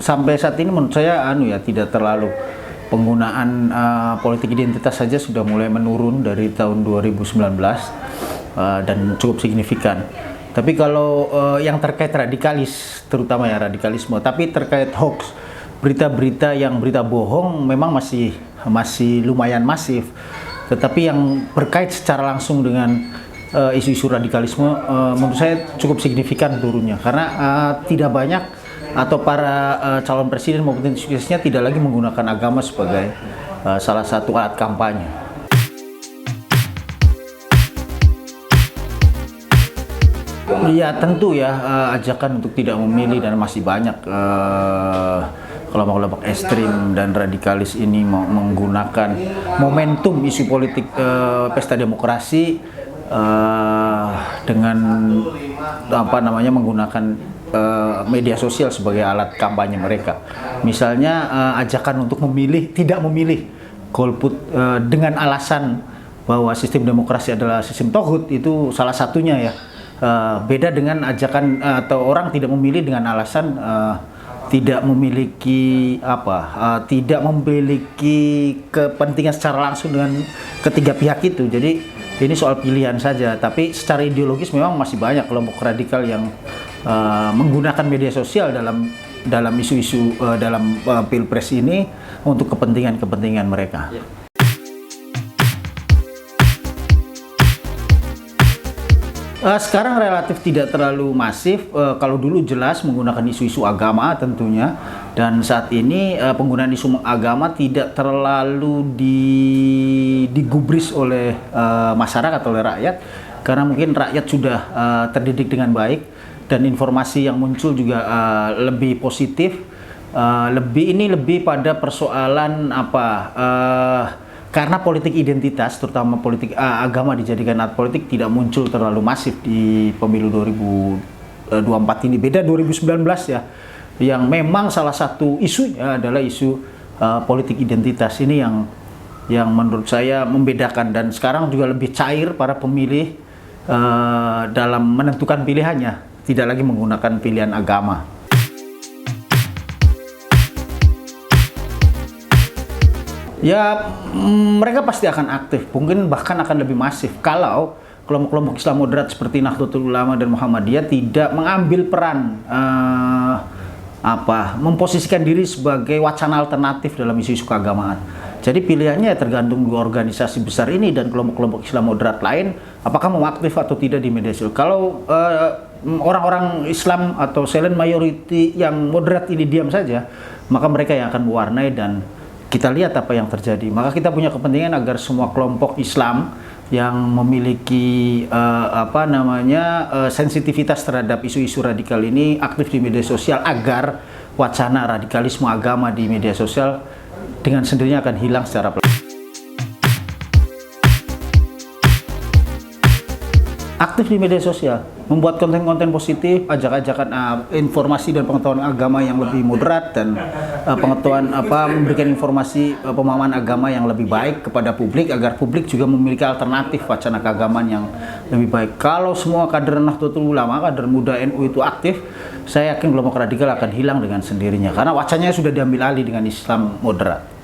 sampai saat ini menurut saya tidak terlalu penggunaan politik identitas saja sudah mulai menurun dari tahun 2019 dan cukup signifikan. Tapi kalau yang terkait radikalis, terutama ya radikalisme, tapi terkait hoax, berita-berita yang berita bohong memang masih lumayan masif. Tetapi yang berkait secara langsung dengan isu-isu radikalisme menurut saya cukup signifikan turunnya, karena tidak banyak atau para calon presiden maupun tim suksesnya tidak lagi menggunakan agama sebagai salah satu alat kampanye. Ya tentu ya, ajakan untuk tidak memilih dan masih banyak kelompok-kelompok ekstrim dan radikalis ini menggunakan momentum isu politik pesta demokrasi dengan menggunakan media sosial sebagai alat kampanye mereka. Misalnya ajakan untuk tidak memilih golput dengan alasan bahwa sistem demokrasi adalah sistem toghut, itu salah satunya ya. Beda dengan ajakan atau orang tidak memilih dengan alasan tidak memiliki kepentingan secara langsung dengan ketiga pihak itu. Jadi ini soal pilihan saja, tapi secara ideologis memang masih banyak kelompok radikal yang menggunakan media sosial dalam isu-isu dalam pilpres ini untuk kepentingan mereka. Sekarang relatif tidak terlalu masif. Kalau dulu jelas menggunakan isu-isu agama tentunya, dan saat ini penggunaan isu agama tidak terlalu digubris oleh masyarakat, oleh rakyat, karena mungkin rakyat sudah terdidik dengan baik dan informasi yang muncul juga lebih positif. Lebih pada persoalan karena politik identitas, terutama politik agama dijadikan alat politik, tidak muncul terlalu masif di pemilu 2024 ini. Beda 2019 ya, yang memang salah satu isunya adalah isu politik identitas ini yang menurut saya membedakan, dan sekarang juga lebih cair para pemilih dalam menentukan pilihannya, tidak lagi menggunakan pilihan agama. Ya, mereka pasti akan aktif, mungkin bahkan akan lebih masif kalau kelompok-kelompok Islam moderat seperti Nahdlatul Ulama dan Muhammadiyah tidak mengambil peran memposisikan diri sebagai wacana alternatif dalam isu-isu keagamaan. Jadi pilihannya tergantung dua organisasi besar ini dan kelompok-kelompok Islam moderat lain, apakah mau aktif atau tidak di media sosial. Kalau orang-orang Islam atau silent majority yang moderat ini diam saja, maka mereka yang akan mewarnai, dan kita lihat apa yang terjadi. Maka kita punya kepentingan agar semua kelompok Islam yang memiliki sensitivitas terhadap isu-isu radikal ini aktif di media sosial, agar wacana radikalisme agama di media sosial dengan sendirinya akan hilang secara pelan. Aktif di media sosial, membuat konten-konten positif, ajak-ajakan informasi dan pengetahuan agama yang lebih moderat, dan memberikan informasi pemahaman agama yang lebih baik kepada publik, agar publik juga memiliki alternatif wacana keagamaan yang lebih baik. Kalau semua kader Nahdlatul Ulama, kader muda NU itu aktif, saya yakin kelompok radikal akan hilang dengan sendirinya, karena wacananya sudah diambil alih dengan Islam moderat.